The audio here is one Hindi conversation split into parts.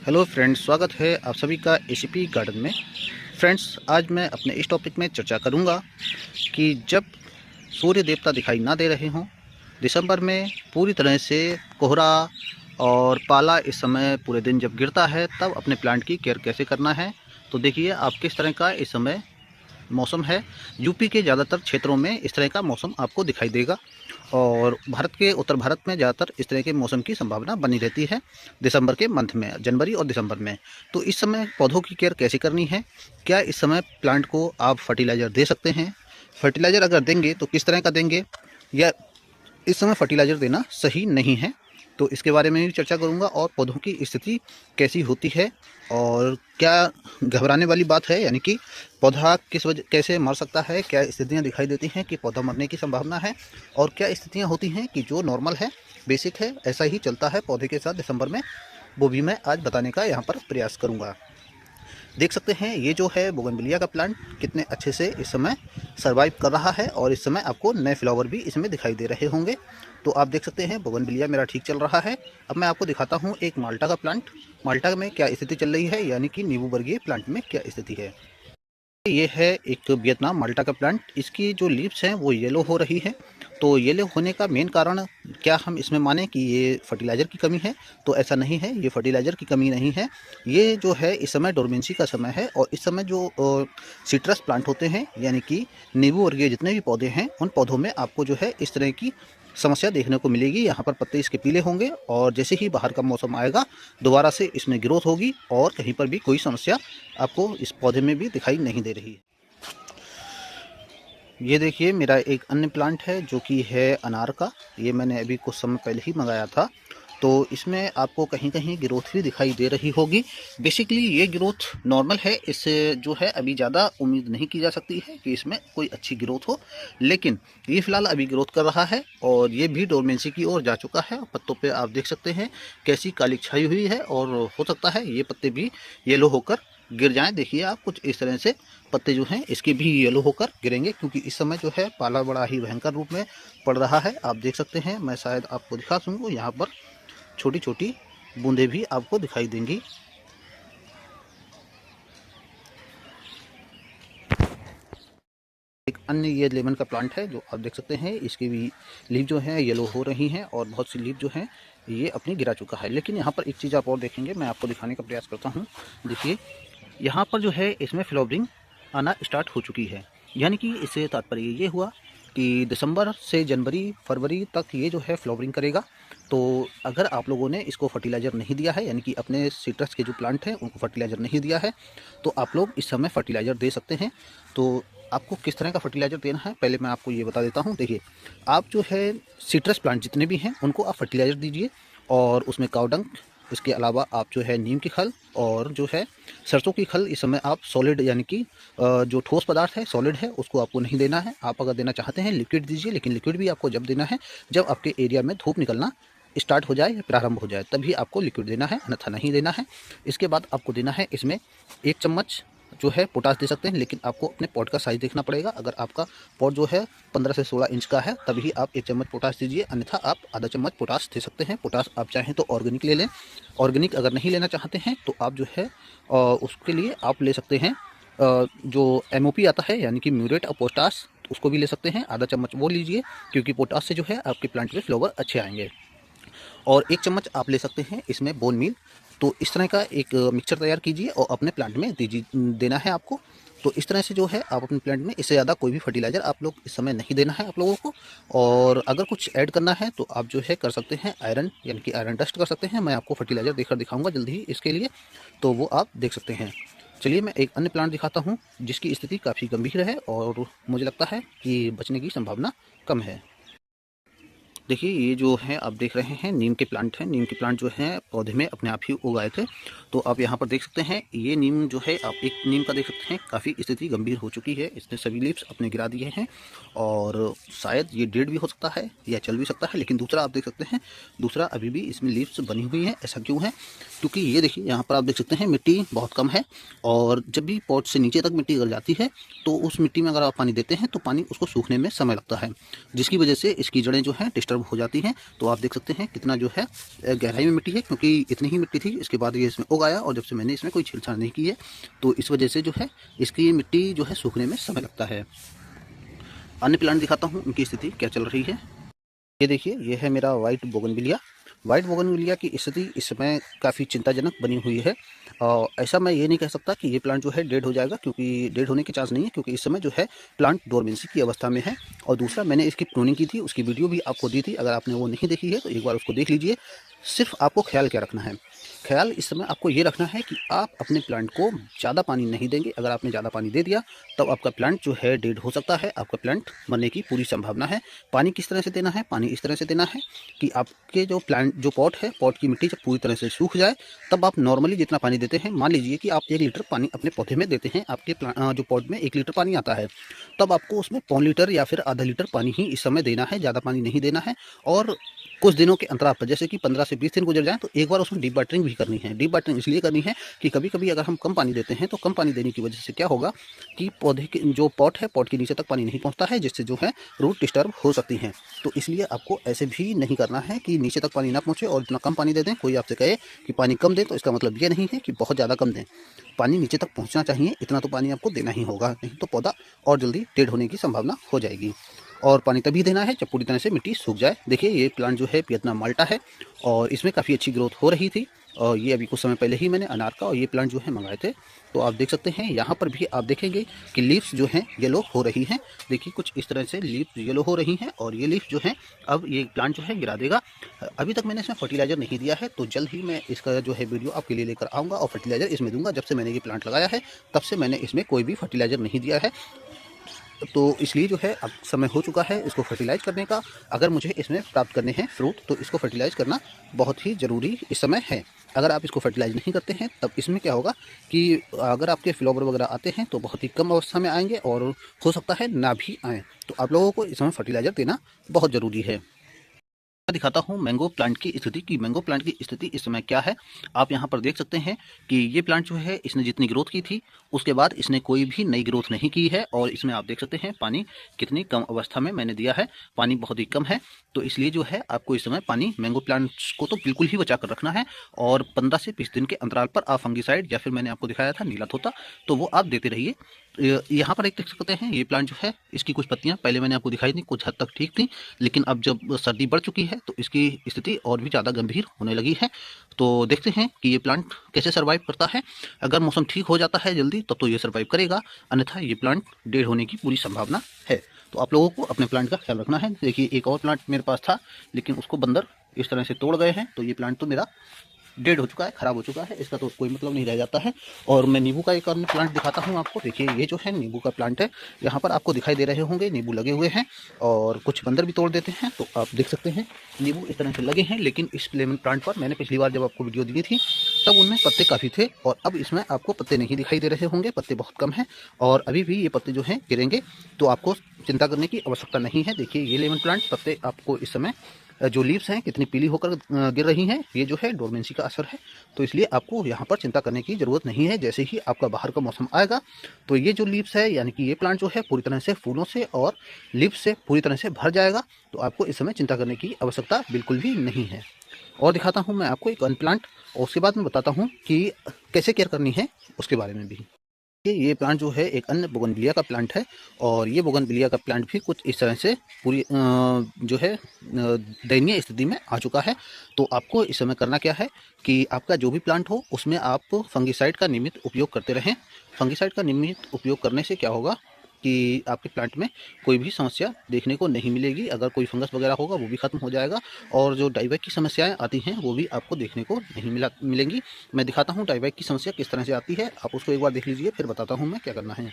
हेलो फ्रेंड्स, स्वागत है आप सभी का एसीपी गार्डन में। फ्रेंड्स, आज मैं अपने इस टॉपिक में चर्चा करूंगा कि जब सूर्य देवता दिखाई ना दे रहे हों, दिसंबर में पूरी तरह से कोहरा और पाला इस समय पूरे दिन जब गिरता है, तब अपने प्लांट की केयर कैसे करना है। तो देखिए आप किस तरह का इस समय मौसम है। यूपी के ज़्यादातर क्षेत्रों में इस तरह का मौसम आपको दिखाई देगा और भारत के उत्तर भारत में ज़्यादातर इस तरह के मौसम की संभावना बनी रहती है दिसंबर के मंथ में, जनवरी और दिसंबर में। तो इस समय पौधों की केयर कैसे करनी है, क्या इस समय प्लांट को आप फर्टिलाइज़र दे सकते हैं, फर्टिलाइज़र अगर देंगे तो किस तरह का देंगे, या इस समय फर्टिलाइज़र देना सही नहीं है, तो इसके बारे में भी चर्चा करूंगा। और पौधों की स्थिति कैसी होती है और क्या घबराने वाली बात है, यानी कि पौधा किस वजह कैसे मर सकता है, क्या स्थितियां दिखाई देती हैं कि पौधा मरने की संभावना है, और क्या स्थितियां होती हैं कि जो नॉर्मल है, बेसिक है, ऐसा ही चलता है पौधे के साथ दिसंबर में, वो भी मैं आज बताने का यहाँ पर प्रयास करूँगा। देख सकते हैं ये जो है बोगनविलिया का प्लांट कितने अच्छे से इस समय सरवाइव कर रहा है और इस समय आपको नए फ्लावर भी इसमें दिखाई दे रहे होंगे। तो आप देख सकते हैं बोगनविलिया मेरा ठीक चल रहा है। अब मैं आपको दिखाता हूँ एक माल्टा का प्लांट, माल्टा में क्या स्थिति चल रही है, यानी कि नींबू वर्गीय प्लांट में क्या स्थिति है। ये है एक वियतनाम माल्टा का प्लांट, इसकी जो लीव्स हैं वो येलो हो रही है। तो येलो होने का मेन कारण क्या हम इसमें माने कि ये फर्टिलाइज़र की कमी है, तो ऐसा नहीं है, ये फर्टिलाइज़र की कमी नहीं है। ये जो है इस समय डोरमेंसी का समय है और इस समय जो सिट्रस प्लांट होते हैं, यानी कि नींबू वर्गीय जितने भी पौधे हैं, उन पौधों में आपको जो है इस तरह की समस्या देखने को मिलेगी। यहाँ पर पत्ते इसके पीले होंगे और जैसे ही बाहर का मौसम आएगा दोबारा से इसमें ग्रोथ होगी और कहीं पर भी कोई समस्या आपको इस पौधे में भी दिखाई नहीं दे रही है। ये देखिए मेरा एक अन्य प्लांट है जो कि है अनार का। ये मैंने अभी कुछ समय पहले ही मंगाया था, तो इसमें आपको कहीं कहीं ग्रोथ भी दिखाई दे रही होगी। बेसिकली ये ग्रोथ नॉर्मल है, इससे जो है अभी ज़्यादा उम्मीद नहीं की जा सकती है कि इसमें कोई अच्छी ग्रोथ हो, लेकिन ये फिलहाल अभी ग्रोथ कर रहा है और ये भी डोरमेंसी की ओर जा चुका है। पत्तों पे आप देख सकते हैं कैसी काली छाई हुई है और हो सकता है ये पत्ते भी येलो होकर गिर जाएं। देखिए आप कुछ इस तरह से पत्ते जो हैं इसके भी येलो होकर गिरेंगे, क्योंकि इस समय जो है पाला बड़ा ही भयंकर रूप में पड़ रहा है। आप देख सकते हैं, मैं शायद आपको दिखा सकूँ, यहाँ पर छोटी छोटी बूंदें भी आपको दिखाई देंगी। एक अन्य ये लेमन का प्लांट है जो आप देख सकते हैं, इसकी भी लीफ जो है येलो हो रही हैं और बहुत सी लीफ जो है ये अपनी गिरा चुका है। लेकिन यहाँ पर एक चीज़ आप और देखेंगे, मैं आपको दिखाने का प्रयास करता हूँ। देखिए यहाँ पर जो है इसमें फ्लावरिंग आना स्टार्ट हो चुकी है, यानी कि इससे तात्पर्य ये हुआ कि दिसंबर से जनवरी फरवरी तक ये जो है फ्लावरिंग करेगा। तो अगर आप लोगों ने इसको फर्टिलाइज़र नहीं दिया है, यानी कि अपने सिट्रस के जो प्लांट हैं उनको फर्टिलाइज़र नहीं दिया है, तो आप लोग इस समय फर्टिलाइज़र दे सकते हैं। तो आपको किस तरह का फर्टिलाइज़र देना है पहले मैं आपको ये बता देता हूँ। देखिए आप जो है सिट्रस प्लांट जितने भी हैं उनको आप फर्टिलाइज़र दीजिए और उसमें काऊ डंग, इसके अलावा आप जो है नीम की खल और जो है सरसों की खल इस समय आप सॉलिड, यानी कि जो ठोस पदार्थ है सॉलिड है उसको आपको नहीं देना है। आप अगर देना चाहते हैं लिक्विड दीजिए, लेकिन लिक्विड भी आपको जब देना है जब आपके एरिया में धूप निकलना स्टार्ट हो जाए या प्रारंभ हो जाए, तभी आपको लिक्विड देना है, अन्यथा नहीं देना है। इसके बाद आपको देना है इसमें 1 चम्मच जो है पोटास दे सकते हैं, लेकिन आपको अपने पॉट का साइज़ देखना पड़ेगा। अगर आपका पॉट जो है 15 से 16 इंच का है तभी आप 1 चम्मच पोटास दीजिए, अन्यथा आप आधा चम्मच पोटास दे सकते हैं। पोटास आप चाहें तो ऑर्गेनिक ले लें, ऑर्गेनिक अगर नहीं लेना चाहते हैं तो आप जो है उसके लिए आप ले सकते हैं जो MOP आता है, यानी कि म्यूरेट ऑफ पोटास, उसको भी ले सकते हैं। आधा चम्मच वो लीजिए, क्योंकि पोटास से जो है आपके प्लांट में फ्लावर अच्छे आएंगे। और 1 चम्मच आप ले सकते हैं इसमें बोन मील। तो इस तरह का एक मिक्सचर तैयार कीजिए और अपने प्लांट में दीजिए, देना है आपको। तो इस तरह से जो है आप अपने प्लांट में इससे ज़्यादा कोई भी फर्टिलाइज़र आप लोग इस समय नहीं देना है आप लोगों को। और अगर कुछ ऐड करना है तो आप जो है कर सकते हैं आयरन, यानी कि आयरन डस्ट कर सकते हैं। मैं आपको फर्टिलाइज़र देकर दिखाऊंगा जल्दी ही इसके लिए, तो वो आप देख सकते हैं। चलिए मैं एक अन्य प्लांट दिखाता हूँ जिसकी स्थिति काफ़ी गंभीर है और मुझे लगता है कि बचने की संभावना कम है। देखिए ये जो है आप देख रहे हैं नीम के प्लांट हैं। नीम के प्लांट जो हैं पौधे में अपने आप ही उगाए थे। तो आप यहाँ पर देख सकते हैं ये नीम जो है, आप एक नीम का देख सकते हैं काफ़ी स्थिति गंभीर हो चुकी है, इसने सभी लीव्स अपने गिरा दिए हैं और शायद ये डेड भी हो सकता है या चल भी सकता है। लेकिन दूसरा आप देख सकते हैं, दूसरा अभी भी इसमें लीव्स बनी हुई हैं। ऐसा क्यों है? क्योंकि ये देखिए यहाँ पर आप देख सकते हैं मिट्टी बहुत कम है और जब भी पॉट से नीचे तक मिट्टी गिर जाती है तो उस मिट्टी में अगर आप पानी देते हैं तो पानी उसको सूखने में समय लगता है, जिसकी वजह से इसकी जड़ें जो हैं डिस्टर्ब डिस्टर्ब हो जाती हैं। तो आप देख सकते हैं कितना जो है गहराई में मिट्टी है, क्योंकि इतनी ही मिट्टी थी, इसके बाद ये इसमें उगाया और जब से मैंने इसमें कोई छेड़छाड़ नहीं की है तो इस वजह से जो है इसकी मिट्टी जो है सूखने में समय लगता है। अन्य प्लांट दिखाता हूँ इनकी स्थिति क्या चल रही है। ये देखिए, ये है मेरा वाइट बोगनविलिया। वाइट बोगनविलिया की स्थिति इस समय काफ़ी चिंताजनक बनी हुई है। ऐसा मैं ये नहीं कह सकता कि ये प्लांट जो है डेड हो जाएगा, क्योंकि डेड होने के चांस नहीं है, क्योंकि इस समय जो है प्लांट डोरमेंसी की अवस्था में है। और दूसरा, मैंने इसकी प्रूनिंग की थी, उसकी वीडियो भी आपको दी थी। अगर आपने वो नहीं देखी है तो एक बार उसको देख लीजिए। सिर्फ आपको ख्याल क्या रखना है, ख्याल इस समय आपको ये रखना है कि आप अपने प्लांट को ज़्यादा पानी नहीं देंगे। अगर आपने ज़्यादा पानी दे दिया तब आपका प्लांट जो है डेड हो सकता है, आपका प्लांट मरने की पूरी संभावना है। पानी किस तरह से देना है, पानी इस तरह से देना है कि आपके जो प्लांट जो पॉट है, पॉट की मिट्टी जब पूरी तरह से सूख जाए तब आप नॉर्मली जितना पानी देते हैं, मान लीजिए कि आप 1 लीटर पानी अपने पौधे में देते हैं, आपके जो पॉट में 1 लीटर पानी आता है, तब आपको उसमें 1.25 लीटर या फिर आधा लीटर पानी ही इस समय देना है, ज़्यादा पानी नहीं देना है। और कुछ दिनों के अंतराल पर, जैसे कि 15 से 20 दिन गुजर जाएँ तो एक बार उसमें डीप वाटरिंग भी करनी है। डीप वाटरिंग इसलिए करनी है कि कभी-कभी अगर हम कम पानी देते हैं तो कम पानी देने की वजह से क्या होगा कि पौधे के जो पॉट है, पॉट के नीचे तक पानी नहीं पहुंचता है, जिससे जो है रूट डिस्टर्ब हो सकती हैं। तो इसलिए आपको ऐसे भी नहीं करना है कि नीचे तक पानी ना पहुंचे और इतना कम पानी दे दें। कोई आपसे कहे कि पानी कम दें तो इसका मतलब ये नहीं है कि बहुत ज़्यादा कम दें। पानी नीचे तक पहुँचना चाहिए, इतना तो पानी आपको देना ही होगा, नहीं तो पौधा और जल्दी डेड होने की संभावना हो जाएगी। और पानी तभी देना है जब पूरी तरह से मिट्टी सूख जाए। देखिए, ये प्लांट जो है वियतनाम माल्टा है और इसमें काफ़ी अच्छी ग्रोथ हो रही थी। और ये अभी कुछ समय पहले ही मैंने अनार का और ये प्लांट जो है मंगाए थे। तो आप देख सकते हैं यहाँ पर भी आप देखेंगे कि लीव्स जो हैं येलो हो रही हैं। देखिए, कुछ इस तरह से लीव्स येलो हो रही हैं और ये लीव्स जो हैं अब ये प्लांट जो है गिरा देगा। अभी तक मैंने इसमें फर्टिलाइज़र नहीं दिया है, तो जल्द ही मैं इसका जो है वीडियो आपके लिए लेकर आऊँगा और फर्टिलाइज़र इसमें दूँगा। जब से मैंने ये प्लांट लगाया है तब से मैंने इसमें कोई भी फर्टिलाइज़र नहीं दिया है। तो इसलिए जो है अब समय हो चुका है इसको फर्टिलाइज़ करने का। अगर मुझे इसमें प्राप्त करने हैं फ्रूट तो इसको फर्टिलाइज़ करना बहुत ही ज़रूरी इस समय है। अगर आप इसको फर्टिलाइज़ नहीं करते हैं तब इसमें क्या होगा कि अगर आपके फ्लावर वगैरह आते हैं तो बहुत ही कम अवस्था में आएंगे और हो सकता है ना भी आएँ। तो आप लोगों को इस समय फर्टिलाइज़र देना बहुत ज़रूरी है। मैं दिखाता हूँ मैंगो प्लांट की स्थिति कि मैंगो प्लांट की स्थिति इस समय क्या है। आप यहाँ पर देख सकते हैं कि ये प्लांट जो है इसने जितनी ग्रोथ की थी उसके बाद इसने कोई भी नई ग्रोथ नहीं की है। और इसमें आप देख सकते हैं पानी कितनी कम अवस्था में मैंने दिया है, पानी बहुत ही कम है। तो इसलिए जो है आपको इस समय पानी मैंगो प्लांट्स को तो बिल्कुल ही बचा कर रखना है और 15 से 20 दिन के अंतराल पर आप फंगीसाइड या फिर मैंने आपको दिखाया था नीला तोता, तो वो आप देते रहिए। यहाँ पर एक देख सकते हैं ये प्लांट जो है इसकी कुछ पत्तियाँ पहले मैंने आपको दिखाई थी, कुछ हद तक ठीक थी, लेकिन अब जब सर्दी बढ़ चुकी है तो इसकी स्थिति और भी ज़्यादा गंभीर होने लगी है। तो देखते हैं कि ये प्लांट कैसे सर्वाइव करता है। अगर मौसम ठीक हो जाता है जल्दी तब तो ये सर्वाइव करेगा, अन्यथा ये प्लांट डेड होने की पूरी संभावना है। तो आप लोगों को अपने प्लांट का ख्याल रखना है। देखिए, एक और प्लांट मेरे पास था लेकिन उसको बंदर इस तरह से तोड़ गए हैं, तो ये प्लांट तो मेरा डेड हो चुका है, ख़राब हो चुका है, इसका तो कोई मतलब नहीं रह जाता है। और मैं नींबू का एक और प्लांट दिखाता हूँ आपको। देखिए, ये जो है नींबू का प्लांट है, यहाँ पर आपको दिखाई दे रहे होंगे नींबू लगे हुए हैं और कुछ बंदर भी तोड़ देते हैं। तो आप देख सकते हैं नींबू इस तरह से लगे हैं, लेकिन इस लेमन प्लांट पर मैंने पिछली बार जब आपको वीडियो दी थी तब उनमें पत्ते काफ़ी थे और अब इसमें आपको पत्ते नहीं दिखाई दे रहे होंगे, पत्ते बहुत कम हैं और अभी भी ये पत्ते जो हैं गिरेंगे, तो आपको चिंता करने की आवश्यकता नहीं है। देखिए, ये लेमन प्लांट पत्ते आपको इस समय जो लीव्स हैं कितनी पीली होकर गिर रही हैं, ये जो है डोरमेंसी का असर है। तो इसलिए आपको यहाँ पर चिंता करने की ज़रूरत नहीं है। जैसे ही आपका बाहर का मौसम आएगा तो ये जो लीव्स है यानी कि ये प्लांट जो है पूरी तरह से फूलों से और लीव्स से पूरी तरह से भर जाएगा। तो आपको इस समय चिंता करने की आवश्यकता बिल्कुल भी नहीं है। और दिखाता हूँ मैं आपको एक अन्य प्लांट और उसके बाद मैं बताता हूँ कि कैसे केयर करनी है उसके बारे में भी। ये प्लांट जो है एक अन्य बोगनविलिया का प्लांट है और ये बोगनविलिया का प्लांट भी कुछ इस तरह से पूरी जो है दयनीय स्थिति में आ चुका है। तो आपको इस समय करना क्या है कि आपका जो भी प्लांट हो उसमें आप फंगिसाइड का नियमित उपयोग करते रहें। फंगिसाइड का नियमित उपयोग करने से क्या होगा कि आपके प्लांट में कोई भी समस्या देखने को नहीं मिलेगी। अगर कोई फंगस वगैरह होगा वो भी ख़त्म हो जाएगा और जो डाईबैक की समस्याएं आती हैं वो भी आपको देखने को नहीं मिलेंगी। मैं दिखाता हूँ डाईबैक की समस्या किस तरह से आती है, आप उसको एक बार देख लीजिए, फिर बताता हूँ मैं क्या करना है।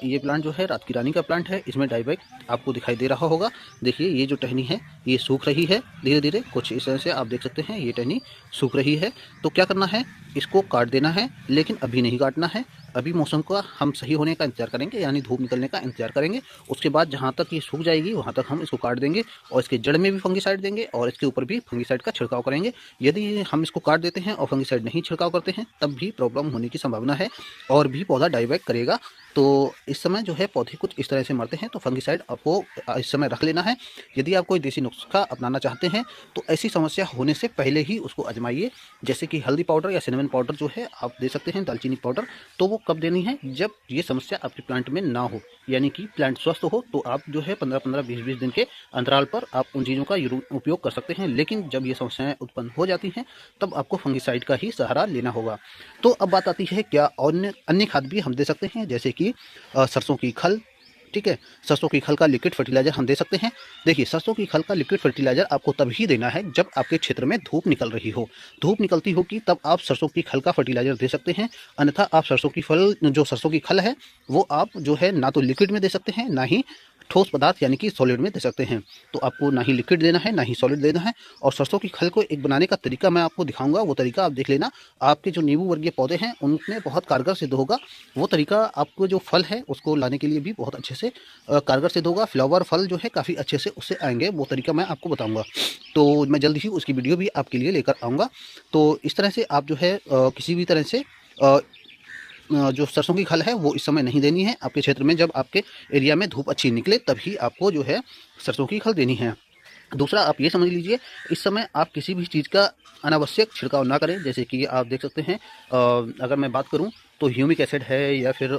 ये प्लांट जो है रात की रानी का प्लांट है, इसमें डाईबैक आपको दिखाई दे रहा होगा। देखिए, ये जो टहनी है ये सूख रही है धीरे धीरे, कुछ इस तरह से आप देख सकते हैं ये टहनी सूख रही है। तो क्या करना है, इसको काट देना है, लेकिन अभी नहीं काटना है। अभी मौसम का हम सही होने का इंतजार करेंगे, यानी धूप निकलने का इंतजार करेंगे। उसके बाद जहाँ तक ये सूख जाएगी वहाँ तक हम इसको काट देंगे और इसके जड़ में भी फंगिसाइड देंगे और इसके ऊपर भी फंगिसाइड का छिड़काव करेंगे। यदि हम इसको काट देते हैं और फंगिसाइड नहीं छिड़काव करते हैं तब भी प्रॉब्लम होने की संभावना है और भी पौधा डाइवैक करेगा। तो इस समय जो है पौधे कुछ इस तरह से मरते हैं, तो फंगिसाइड आपको इस समय रख लेना है। यदि आप कोई देसी नुस्खा अपनाना चाहते हैं तो ऐसी समस्या होने से पहले ही उसको आजमाइए। जैसे कि हल्दी पाउडर या सिनेमन पाउडर जो है आप दे सकते हैं, दालचीनी पाउडर। तो वो कब देनी है? जब ये समस्या आपके प्लांट में ना हो, यानी कि प्लांट स्वस्थ हो, तो आप जो है 15-15, 20-20 दिन के अंतराल पर आप उन चीज़ों का उपयोग कर सकते हैं। लेकिन जब ये समस्याएं उत्पन्न हो जाती हैं तब आपको फंगिसाइड का ही सहारा लेना होगा। तो अब बात आती है क्या अन्य अन्य खाद भी हम दे सकते हैं, जैसे कि सरसों की खल। ठीक है, सरसों की खल का लिक्विड फर्टिलाइजर हम दे सकते हैं। देखिए, सरसों की खल का लिक्विड फर्टिलाइजर आपको तभी देना है जब आपके क्षेत्र में धूप निकल रही हो। धूप निकलती होगी तब आप सरसों की खल का फर्टिलाइजर दे सकते हैं। अन्यथा आप सरसों की खल है वो आप जो है ना तो लिक्विड में दे सकते हैं, ना ही ठोस पदार्थ यानी कि सॉलिड में दे सकते हैं। तो आपको ना ही लिक्विड देना है ना ही सॉलिड देना है। और सरसों की खल को एक बनाने का तरीका मैं आपको दिखाऊंगा, वो तरीका आप देख लेना। आपके जो नींबू वर्गीय पौधे हैं उनमें बहुत कारगर सिद्ध होगा। वो तरीका आपको जो फल है उसको लाने के लिए भी बहुत अच्छे से कारगर सिद्ध होगा। फ्लावर फल जो है काफ़ी अच्छे से उससे आएंगे, वो तरीका मैं आपको बताऊँगा। तो मैं जल्द ही उसकी वीडियो भी आपके लिए लेकर आऊँगा। तो इस तरह से आप जो है किसी भी तरह से जो सरसों की खल है वो इस समय नहीं देनी है। आपके क्षेत्र में जब आपके एरिया में धूप अच्छी निकले तभी आपको जो है सरसों की खल देनी है। दूसरा आप ये समझ लीजिए, इस समय आप किसी भी चीज़ का अनावश्यक छिड़काव ना करें। जैसे कि आप देख सकते हैं, अगर मैं बात करूं तो ह्यूमिक एसिड है या फिर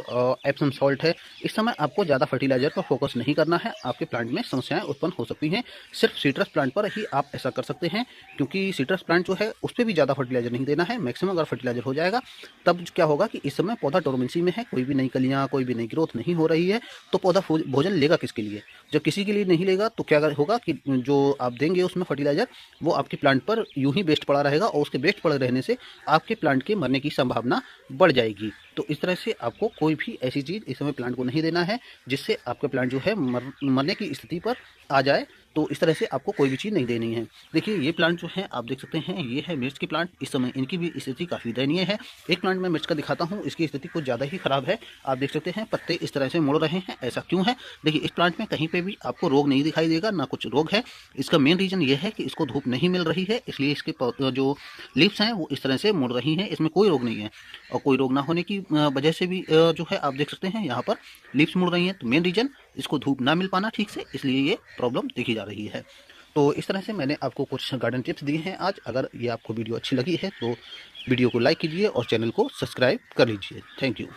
एप्सम सॉल्ट है। इस समय आपको ज़्यादा फर्टिलाइज़र पर फोकस नहीं करना है, आपके प्लांट में समस्याएं उत्पन्न हो सकती हैं। सिर्फ सिट्रस प्लांट पर ही आप ऐसा कर सकते हैं, क्योंकि सिट्रस प्लांट जो है उस पर भी ज़्यादा फर्टिलाइज़र नहीं देना है। मैक्सिमम अगर फर्टिलाइज़र हो जाएगा तब क्या होगा कि इस समय पौधा डोरमेंसी में है, कोई भी नई कलियाँ, कोई भी नई ग्रोथ नहीं हो रही है। तो पौधा भोजन लेगा किसके लिए? जब किसी के लिए नहीं लेगा तो क्या होगा कि जो आप देंगे उसमें फर्टिलाइज़र वो आपके प्लांट पर यूं ही वेस्ट पड़ा रहेगा और उसके वेस्ट पड़े रहने से आपके प्लांट के मरने की संभावना बढ़ जाएगी। तो इस तरह से आपको कोई भी ऐसी चीज़ इस समय प्लांट को नहीं देना है जिससे आपका प्लांट जो है मरने की स्थिति पर आ जाए। तो इस तरह से आपको कोई भी चीज़ नहीं देनी है। देखिए, ये प्लांट जो है आप देख सकते हैं, ये है मिर्च के प्लांट। इस समय इनकी भी स्थिति काफ़ी दयनीय है। एक प्लांट में मिर्च का दिखाता हूँ, इसकी स्थिति कुछ ज़्यादा ही खराब है। आप देख सकते हैं पत्ते इस तरह से मुड़ रहे हैं, ऐसा क्यों है? देखिए, इस प्लांट में कहीं पे भी आपको रोग नहीं दिखाई देगा, ना कुछ रोग है। इसका मेन रीज़न ये है कि इसको धूप नहीं मिल रही है, इसलिए इसके जो लीव्स हैं वो इस तरह से मुड़ रही हैं। इसमें कोई रोग नहीं है और कोई रोग ना होने की वजह से भी जो है आप देख सकते हैं यहाँ पर लीव्स मुड़ रही हैं। तो मेन रीज़न इसको धूप ना मिल पाना ठीक से, इसलिए ये प्रॉब्लम देखी जा रही है। तो इस तरह से मैंने आपको कुछ गार्डन टिप्स दिए हैं आज। अगर ये आपको वीडियो अच्छी लगी है तो वीडियो को लाइक कीजिए और चैनल को सब्सक्राइब कर लीजिए। Thank you.